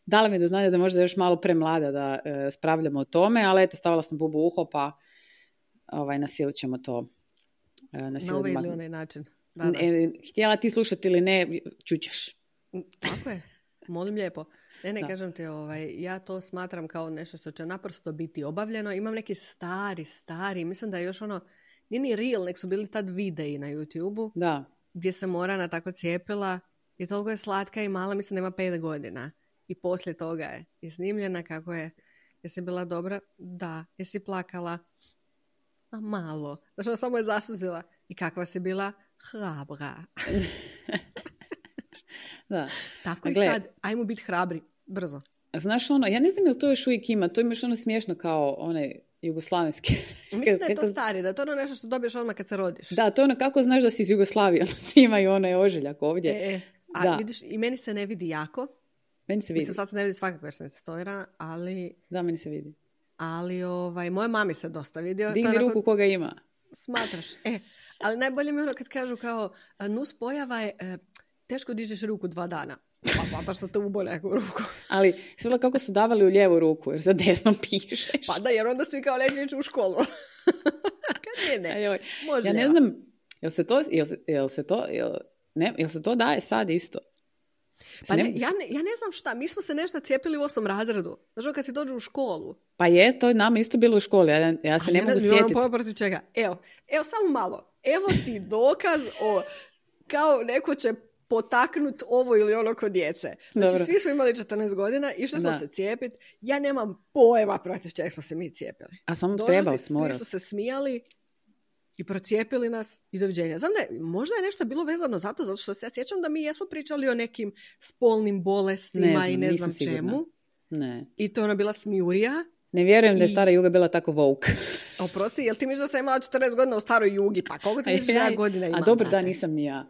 C: dala mi do znanja da možda još malo premlada da spravljamo o tome, ali eto, stavila sam bubu u uho, pa nasilit ćemo to.
A: Na ovaj ili onaj način. Da.
C: Htjela ti slušati ili ne, čućeš.
A: Tako je, molim lijepo. Ne, kažem ti, ja to smatram kao nešto što će naprosto biti obavljeno. Imam neki stari, mislim da je još nije ni real, nek su bili tad videi na YouTube-u, gdje se Morana tako cijepila i toliko je slatka i mala, mislim da ima 5 godina. I poslije toga je snimljena kako je. Jesi bila dobra? Da. Jesi plakala? A malo. Znači, samo je zasuzila. I kakva si bila? Hrabra.
C: Da.
A: Tako i sad, ajmo biti hrabri. Brzo.
C: Znaš ja ne znam je li to još uvijek ima, to imaš smiješno kao onaj jugoslavenski.
A: Mislim da je to stari, da je to nešto što dobiješ odmah kad se rodiš.
C: Da, to je kako znaš da si iz Jugoslavije, svi imaju onaj ožiljak ovdje.
A: A vidiš, i meni se ne vidi jako.
C: Meni se vidi.
A: Mislim, sad se ne vidi svakako jer sam testovirana, ali...
C: Da, meni se vidi.
A: Ali, moje mami se dosta vidio.
C: Digni ruku koga ima.
A: Smatraš. Ali najbolje mi kad kažu kao, nus pojava je, teško dižeš ruku 2 dana. Pa zato što te ubole neku ruku.
C: Ali sve kako su davali u lijevu ruku, jer za desnom pišeš.
A: Pa da, jer onda svi kao neće ići u školu. Kad ne. Može
C: ja ne znam, jel se to daje sad isto?
A: Pa ja ne znam šta, mi smo se nešto cijepili u 8. razredu. Znaš, kad si dođu u školu.
C: Pa je, to je nama isto bilo u školi, ja se ne mogu sjetiti.
A: Protiv čega? Evo samo malo. Evo ti dokaz kao neko će potaknut ovo ili ono kod djece. Znači, dobro. Svi smo imali 14 godina, išli smo se cijepiti. Ja nemam pojma protiv čega smo se mi cijepili.
C: A samo trebao
A: svi su se smijali i procijepili nas i doviđenja. Znam da možda je nešto bilo vezano zato što se ja sjećam da mi jesmo pričali o nekim spolnim bolestima i ne znam čemu.
C: Ne.
A: I to je bila smijurija.
C: Ne vjerujem da je stara Juga bila tako woke.
A: Oprosti, jel ti misliš da sam imala 14 godina u staroj Jugi? Pa koliko ti misliš ja godina imam?
C: A dobro, da, nisam ni ja.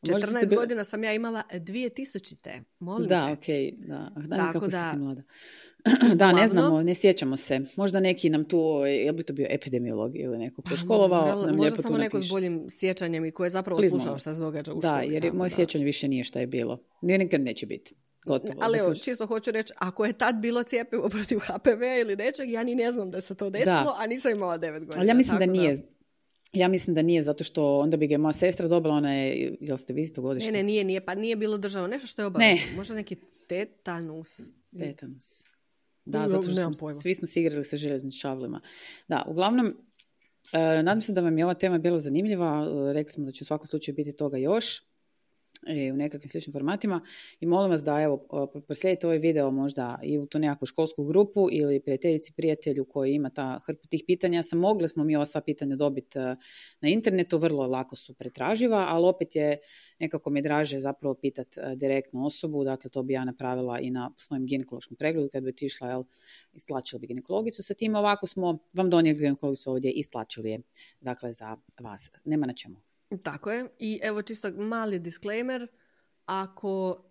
A: 14 godina sam ja imala 2000-te. Molim
C: da,
A: te.
C: okej. Da, kako
A: da,
C: si ti mlada. Da, ne znamo, ne sjećamo se. Možda neki nam tu, je bi to bio epidemiolog ili neko preškolovao.
A: Možda samo neko s boljim sjećanjem i ko je zapravo slušao šta se događa u školi.
C: Da, jer moje sjećanje više nije šta je bilo. Nikad neće biti. Gotovo.
A: Ali evo, čisto hoću reći, ako je tad bilo cjepivo protiv HPV ili nečeg, ja ni ne znam da se to desilo, a nisam imala 9 godina.
C: Ali ja mislim da nije. Ja mislim da nije, zato što onda bi ga moja sestra dobila, ona je, jel ste vi isto godište?
A: Ne, nije, pa nije bilo državno, nešto što je obavezno. Možda neki tetanus.
C: Tetanus. Da, zato što svi smo se igrali sa železnim šavlima. Da, uglavnom, nadam se da vam je ova tema bila zanimljiva, rekli smo da će u svakom slučaju biti toga još u nekakvim sličnim formatima i molim vas da evo proslijedite ovaj video možda i u tu nekakvu školsku grupu ili prijatelju koji ima hrpu tih pitanja. Mogli smo mi ova sva pitanja dobiti na internetu, vrlo lako su pretraživa, ali opet je nekako mi draže zapravo pitati direktnu osobu, dakle to bi ja napravila i na svojem ginekološkom pregledu kad bi otišla, istlačila bi ginekologicu sa tim, ovako smo vam donijeli ginekologicu ovdje, istlačili je, dakle za vas, nema na čemu.
A: Tako je. I evo čisto mali disclaimer. Ako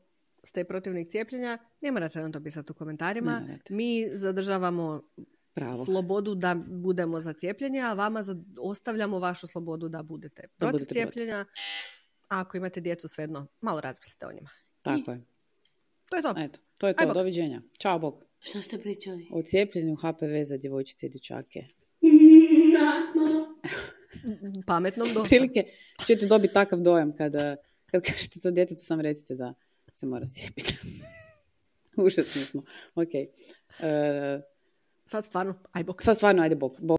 A: ste protivnik cijepljenja, ne morate nam to pisati u komentarima. Mi zadržavamo slobodu da budemo za cijepljenje, a vama ostavljamo vašu slobodu da budete protiv cijepljenja. A ako imate djecu, svejedno, malo razmislite o njima.
C: Tako je.
A: To je to.
C: Eto, to je to. Doviđenja. Ćao, Bog.
B: Što ste pričali?
C: O cijepljenju HPV za djevojčice i dječake.
A: Pametnom dosta.
C: Prilike ćete dobiti takav dojam kad kažete to djetetu, sam recite da se mora cijepiti. Užasni smo. Ok.
A: Sad stvarno, aj bok.
C: Sad stvarno, ajde bok.